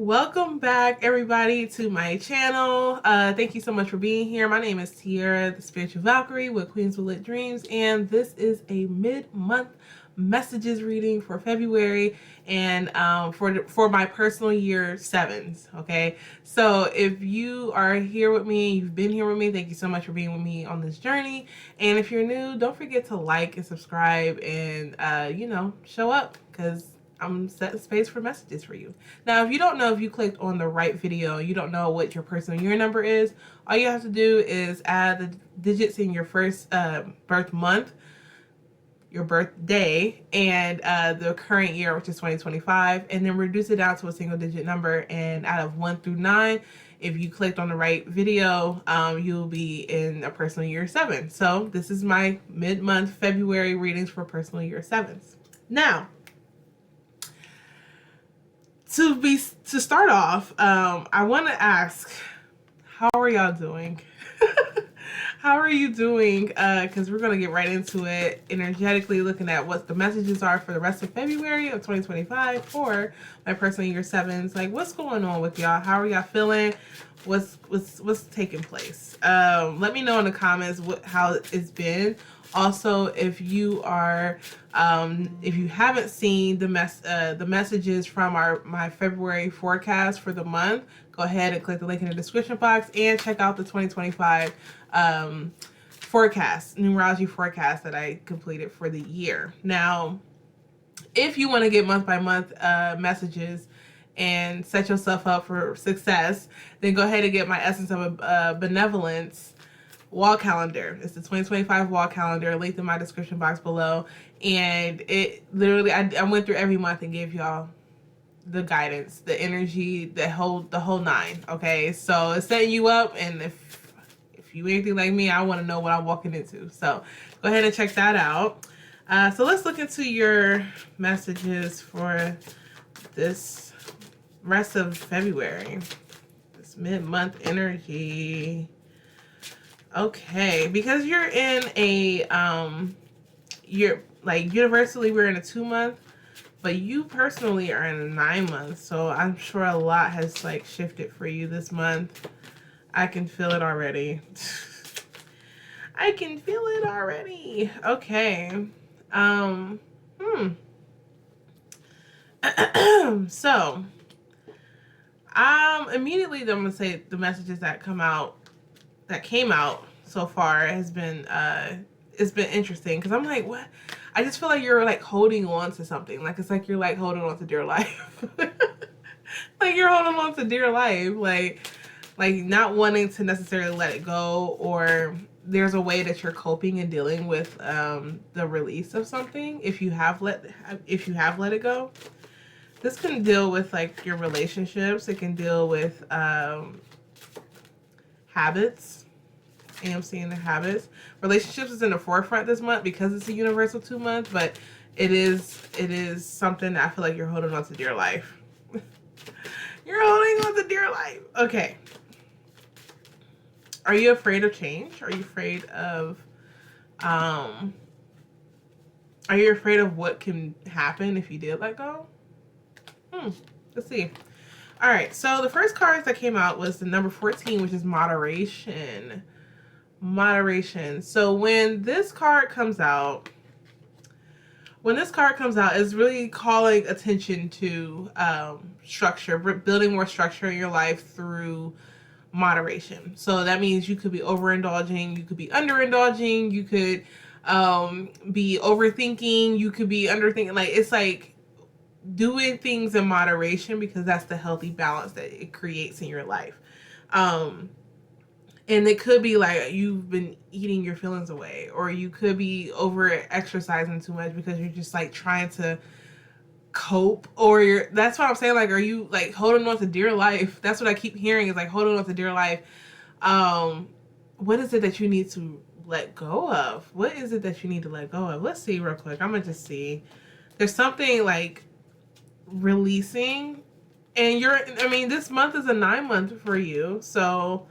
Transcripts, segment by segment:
Welcome back, everybody, to my channel. Thank you so much for being here. My name is Tiara, the Spiritual Valkyrie with Queens with Lit Dreams, and this is a mid-month messages reading for February and for my personal year sevens. Okay, so if you are here with me, you've been here with me, thank you so much for being with me on this journey. And if you're new, don't forget to like and subscribe and show up, because I'm setting space for messages for you. Now, if you don't know, if you clicked on the right video, you don't know what your personal year number is, all you have to do is add the digits in your first birth month, your birthday, and the current year, which is 2025, and then reduce it down to a single digit number. And out of 1 through 9, if you clicked on the right video, you'll be in a personal year 7. So this is my mid-month February readings for personal year 7s. Now, to start off, I want to ask, how are y'all doing? How are you doing? Because we're going to get right into it, energetically looking at what the messages are for the rest of February of 2025 for my personal year 7s. Like, what's going on with y'all? How are y'all feeling? What's taking place? Let me know in the comments how it's been. Also, if you are if you haven't seen the messages from my February forecast for the month, go ahead and click the link in the description box and check out the 2025 forecast, numerology forecast that I completed for the year. Now, if you want to get month by month messages and set yourself up for success, then go ahead and get my Essence of Benevolence wall calendar. It's the 2025 wall calendar, linked in my description box below. And it literally, I went through every month and gave y'all the guidance, the energy, the whole 9. Okay, so it's setting you up, and if you anything like me, I want to know what I'm walking into. So go ahead and check that out. So let's look into your messages for this rest of February, this mid-month energy. Okay, because you're in a you're like, universally we're in a 2-month, but you personally are in a 9-month, so I'm sure a lot has like shifted for you this month. I can feel it already. I can feel it already. Okay. So immediately I'm gonna say the messages that came out so far has been it's been interesting, because I'm like, what? I just feel like you're like holding on to something. Like, it's like you're like holding on to dear life. Like, you're holding on to dear life, like not wanting to necessarily let it go, or there's a way that you're coping and dealing with the release of something if you have let it go. This can deal with like your relationships. It can deal with habits. I'm seeing the habits. Relationships is in the forefront this month because it's a universal 2-month, but it is something that I feel like you're holding on to dear life. You're holding on to dear life. Okay. Are you afraid of change? Are you afraid of what can happen if you did let go? Let's see. All right, so the first cards that came out was the number 14, which is moderation. Moderation. So when this card comes out, it's really calling attention to structure, building more structure in your life through moderation. So that means you could be overindulging, you could be underindulging, you could be overthinking, you could be underthinking. Like, it's like doing things in moderation, because that's the healthy balance that it creates in your life. And it could be like you've been eating your feelings away, or you could be over exercising too much because you're just like trying to cope, or that's what I'm saying. Like, are you like holding on to dear life? That's what I keep hearing, is like holding on to dear life. What is it that you need to let go of? What is it that you need to let go of? Let's see real quick. I'm gonna just see. There's something like releasing, and this month is a 9-month for you, so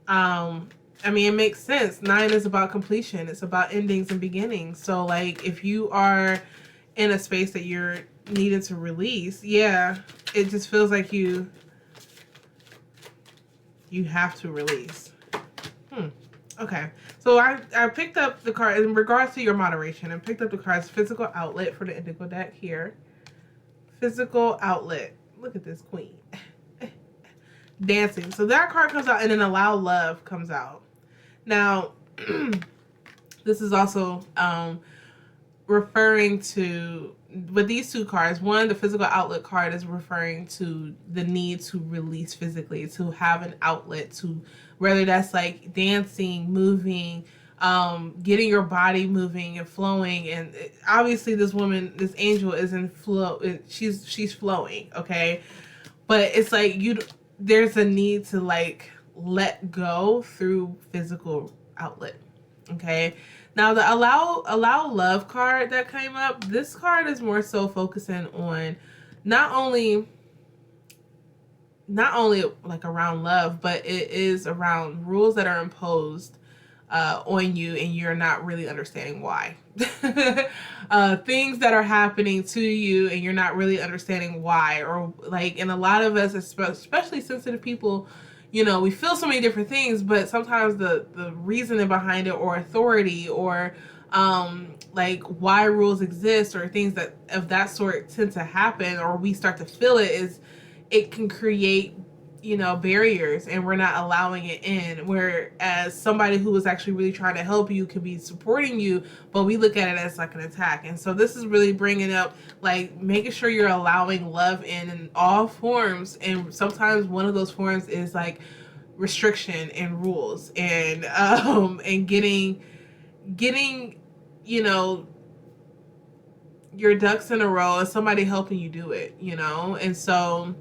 it makes sense. 9 is about completion. It's about endings and beginnings. So like, if you are in a space that you're needing to release. Yeah, it just feels like you have to release. Okay, so I picked up the card in regards to your moderation, and picked up the card's physical outlet for the indigo deck here. Physical outlet. Look at this queen. Dancing. So that card comes out, and then allow love comes out. Now, this is also referring to, with these two cards, one, the physical outlet card is referring to the need to release physically, to have an outlet, to whether that's like dancing, moving, getting your body moving and flowing. And obviously this woman, this angel is in flow. She's flowing. Okay. But it's like there's a need to like let go through physical outlet. Okay. Now the allow love card that came up, this card is more so focusing on not only like around love, but it is around rules that are imposed on you, and you're not really understanding why. Things that are happening to you and you're not really understanding why, or like, and a lot of us, especially sensitive people, you know, we feel so many different things, but sometimes the reasoning behind it, or authority, or like why rules exist, or things that of that sort tend to happen, or we start to feel it can create, you know, barriers, and we're not allowing it in. Whereas somebody who is actually really trying to help you could be supporting you, but we look at it as like an attack. And so this is really bringing up like making sure you're allowing love in all forms. And sometimes one of those forms is like restriction and rules, and getting, you know, your ducks in a row, and somebody helping you do it, you know. And so,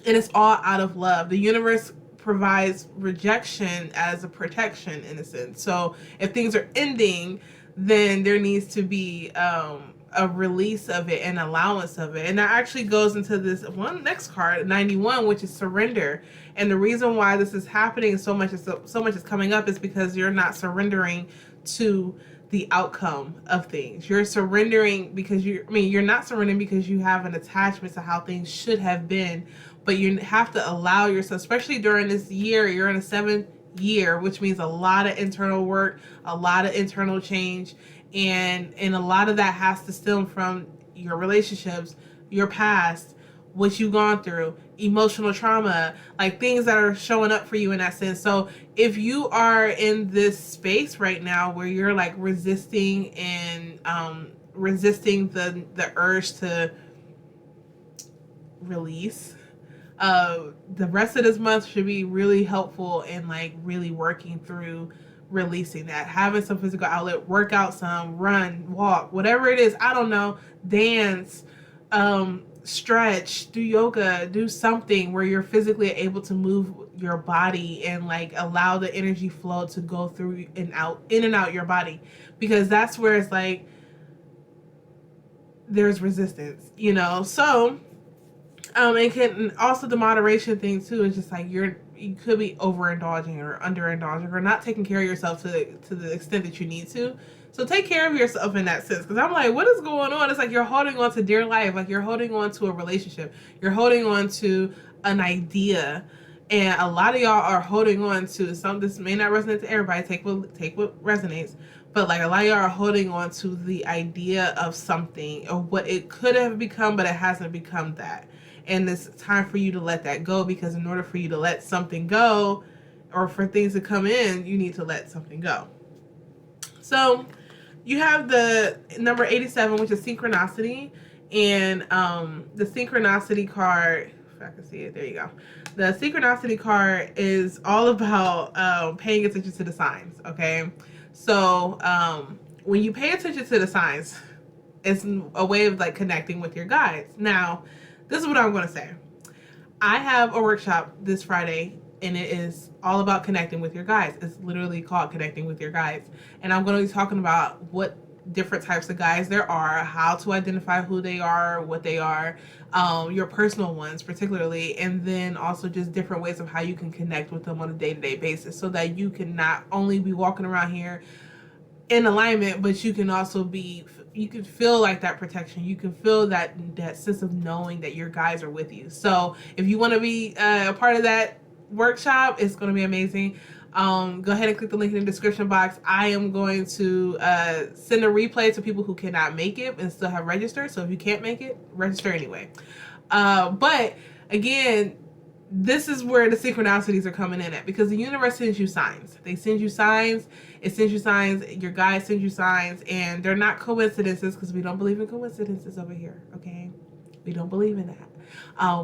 and it's all out of love. The universe provides rejection as a protection, in a sense. So if things are ending, then there needs to be a release of it and allowance of it. And that actually goes into this one next card, 91, which is surrender. And the reason why this is happening so much is coming up is because you're not surrendering to the outcome of things. You're surrendering because you're not surrendering because you have an attachment to how things should have been, but you have to allow yourself, especially during this year, you're in a 7th year, which means a lot of internal work, a lot of internal change, and a lot of that has to stem from your relationships, your past, what you've gone through, emotional trauma, like things that are showing up for you in that sense. So if you are in this space right now where you're like resisting and resisting the urge to release, the rest of this month should be really helpful in like really working through releasing that, having some physical outlet, work out some, run, walk, whatever it is, I don't know, dance, stretch, do yoga, do something where you're physically able to move your body and like allow the energy flow to go through and out, in and out your body, because that's where it's like there's resistance, you know. So and also the moderation thing too is just like you could be overindulging or underindulging or not taking care of yourself to the extent that you need to. So take care of yourself in that sense. Because I'm like, what is going on? It's like you're holding on to dear life. Like you're holding on to a relationship. You're holding on to an idea. And a lot of y'all are holding on to some, this may not resonate to everybody. Take what resonates. But like a lot of y'all are holding on to the idea of something or what it could have become, but it hasn't become that. And it's time for you to let that go, because in order for you to let something go, or for things to come in, you need to let something go. So you have the number 87, which is synchronicity. And the synchronicity card, if I can see it, there you go. The synchronicity card is all about paying attention to the signs, okay? So when you pay attention to the signs, it's a way of like connecting with your guides. Now, this is what I'm going to say. I have a workshop this Friday, and it is all about connecting with your guides. It's literally called Connecting with Your Guides. And I'm going to be talking about what different types of guides there are, how to identify who they are, what they are, your personal ones particularly, and then also just different ways of how you can connect with them on a day-to-day basis, so that you can not only be walking around here in alignment, but you can also be feel like that protection. You can feel that sense of knowing that your guides are with you. So if you want to be a part of that workshop, it's going to be amazing. Go ahead and click the link in the description box. I am going to send a replay to people who cannot make it and still have registered. So if you can't make it, register anyway. But again, this is where the synchronicities are coming in at, because the universe sends you signs. They send you signs. It sends you signs. Your guides send you signs, and they're not coincidences, because we don't believe in coincidences over here. Okay, we don't believe in that.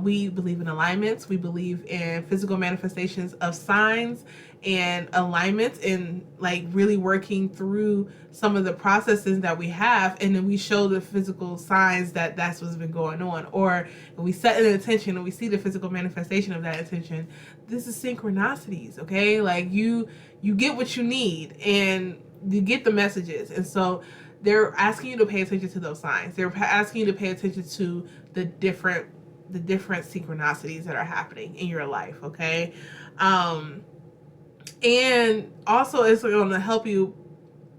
We believe in alignments. We believe in physical manifestations of signs and alignments, and like really working through some of the processes that we have, and then we show the physical signs that that's what's been going on, or we set an intention and we see the physical manifestation of that intention. This is synchronicities. Okay, like you get what you need and you get the messages, and so they're asking you to pay attention to those signs. They're asking you to pay attention to the different synchronicities that are happening in your life. Okay. And also it's going to help you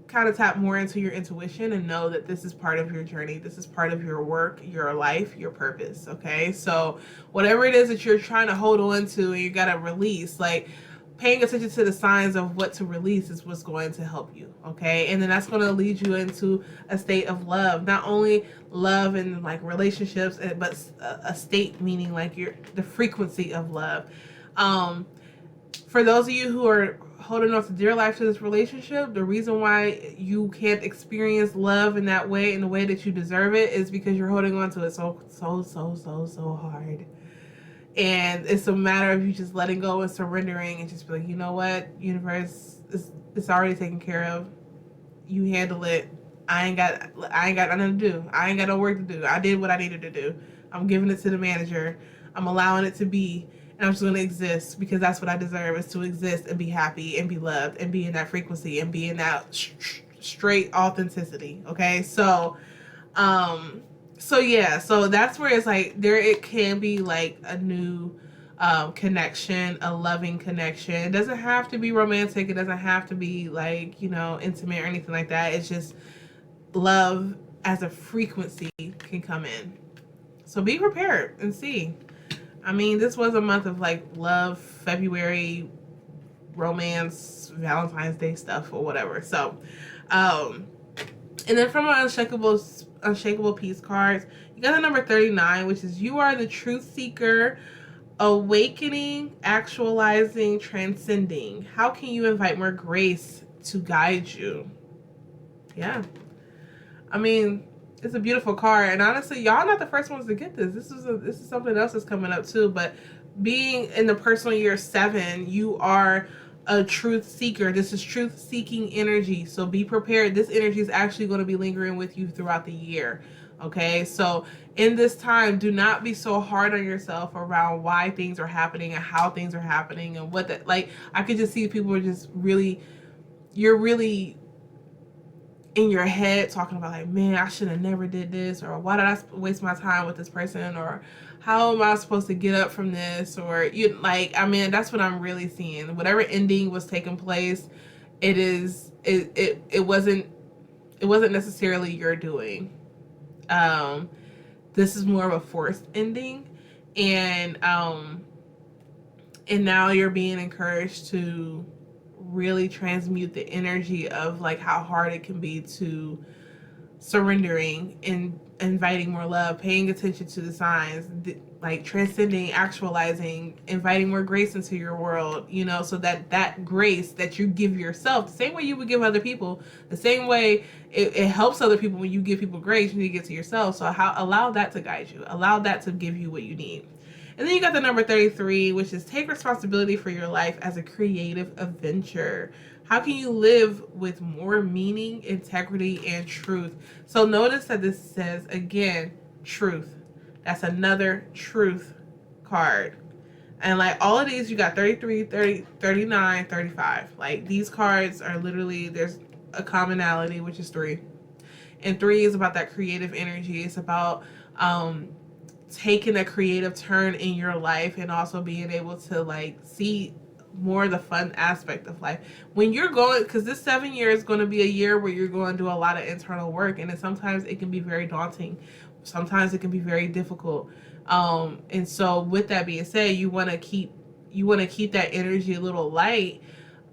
kind of tap more into your intuition and know that this is part of your journey. This is part of your work, your life, your purpose. Okay. So whatever it is that you're trying to hold on to and you got to release, like paying attention to the signs of what to release is what's going to help you. Okay. And then that's going to lead you into a state of love, not only love and like relationships, but a state meaning like the frequency of love. For those of you who are holding on to dear life to this relationship, the reason why you can't experience love in that way, in the way that you deserve it, is because you're holding on to it so hard. And it's a matter of you just letting go and surrendering and just be like, you know what, universe, it's already taken care of. You handle it. I ain't got nothing to do. I ain't got no work to do. I did what I needed to do. I'm giving it to the manager. I'm allowing it to be. And I'm just going to exist, because that's what I deserve, is to exist and be happy and be loved and be in that frequency and be in that straight authenticity. Okay. So yeah, so that's where it's like it can be like a new connection, a loving connection. It doesn't have to be romantic. It doesn't have to be like, intimate or anything like that. It's just love as a frequency can come in. So be prepared and see. I mean, this was a month of like love, February, romance, Valentine's Day stuff or whatever. So, and then from our unshakable peace cards, you got the number 39, which is you are the truth seeker, awakening, actualizing, transcending. How can you invite more grace to guide you? Yeah. I mean, it's a beautiful card, and honestly, y'all not the first ones to get this. This is something else that's coming up too. But being in the personal year 7, you are a truth seeker. This is truth seeking energy. So be prepared. This energy is actually going to be lingering with you throughout the year. Okay, so in this time, do not be so hard on yourself around why things are happening and how things are happening and what that, like, I could just see people are just really, you're really in your head talking about like, man, I should have never did this, or why did I waste my time with this person, or how am I supposed to get up from this, or that's what I'm really seeing. Whatever ending was taking place, it wasn't necessarily your doing. This is more of a forced ending, and now you're being encouraged to really transmute the energy of like how hard it can be to surrendering and inviting more love, paying attention to the signs, like transcending, actualizing, inviting more grace into your world, so that grace that you give yourself, the same way you would give other people, the same way it helps other people when you give people grace, you need to get to yourself. So allow that to guide you, allow that to give you what you need. And then you got the number 33, which is take responsibility for your life as a creative adventure. How can you live with more meaning, integrity, and truth? So notice that this says, again, truth. That's another truth card. And like all of these, you got 33, 30, 39, 35. Like these cards are literally, there's a commonality, which is 3. And 3 is about that creative energy. It's about taking a creative turn in your life and also being able to like see more the fun aspect of life. When you're going, because this 7 year is going to be a year where you're going to do a lot of internal work, and sometimes it can be very daunting. Sometimes it can be very difficult. And so with that being said, you want to keep that energy a little light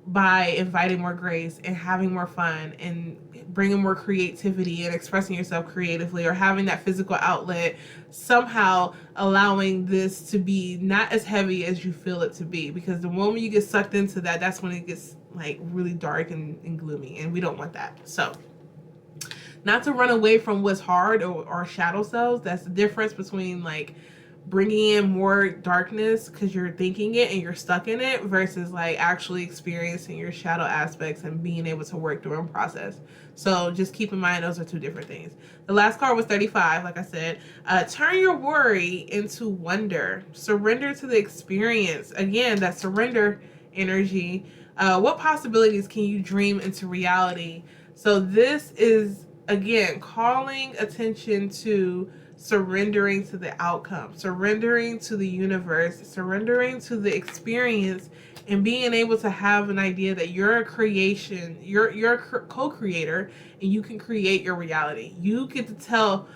by inviting more grace and having more fun and bringing more creativity and expressing yourself creatively, or having that physical outlet, somehow allowing this to be not as heavy as you feel it to be. Because the moment you get sucked into that, that's when it gets like really dark and gloomy, and we don't want that. So not to run away from what's hard or shadow selves. That's the difference between like bringing in more darkness because you're thinking it and you're stuck in it, versus like actually experiencing your shadow aspects and being able to work through and process. So just keep in mind, those are two different things. The last card was 35. Like I said, turn your worry into wonder. Surrender to the experience. Again, that surrender energy. What possibilities can you dream into reality? So this is, again, calling attention to surrendering to the outcome, surrendering to the universe, surrendering to the experience, and being able to have an idea that you're a creation, you're a co-creator, and you can create your reality. You get to tell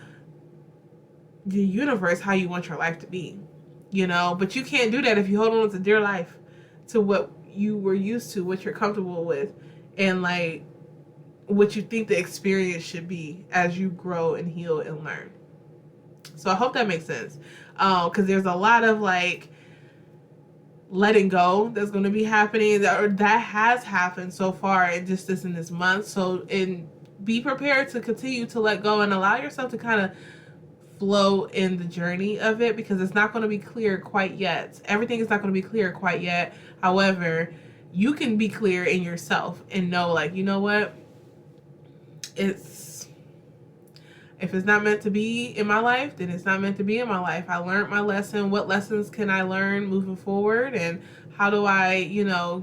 the universe how you want your life to be, you know, but you can't do that if you hold on to dear life, to what you were used to, what you're comfortable with, and like what you think the experience should be as you grow and heal and learn. So I hope that makes sense, because there's a lot of like letting go that's going to be happening, that has happened so far, and just this in this month. So be prepared to continue to let go and allow yourself to kind of flow in the journey of it, because it's not going to be clear quite yet. Everything is not going to be clear quite yet. However, you can be clear in yourself and know, like, you know what, if it's not meant to be in my life, then it's not meant to be in my life. I learned my lesson. What lessons can I learn moving forward? And how do I,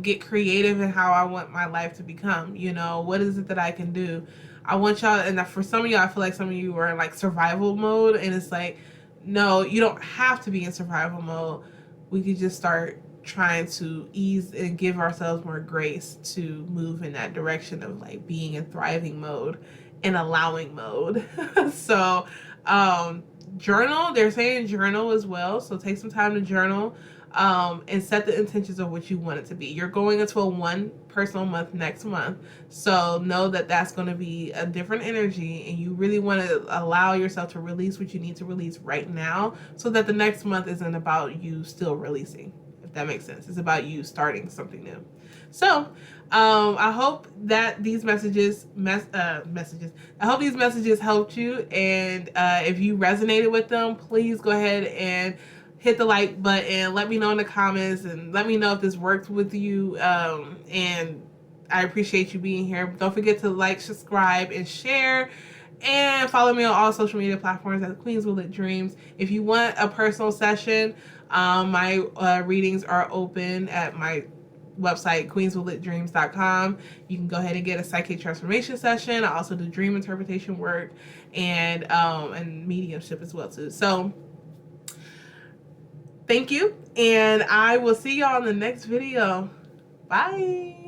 get creative in how I want my life to become? What is it that I can do? I want y'all, and for some of y'all, I feel like some of you are in like survival mode, and it's like, no, you don't have to be in survival mode. We could just start trying to ease and give ourselves more grace to move in that direction of like being in thriving mode and allowing mode. So journal, they're saying journal as well. So take some time to journal, and set the intentions of what you want it to be. You're going into a one personal month next month. So know that that's going to be a different energy, and you really want to allow yourself to release what you need to release right now, so that the next month isn't about you still releasing, if that makes sense. It's about you starting something new. So I hope that these messages I hope these messages helped you, and if you resonated with them, please go ahead and hit the like button. Let me know in the comments, and let me know if this worked with you, and I appreciate you being here. Don't forget to like, subscribe, and share, and follow me on all social media platforms at Queens with Lit Dreams. If you want a personal session, my readings are open at my website, queenswithlitdreams.com. You can go ahead and get a psychic transformation session. I also do dream interpretation work and mediumship as well too. So thank you, and I will see y'all in the next video. Bye.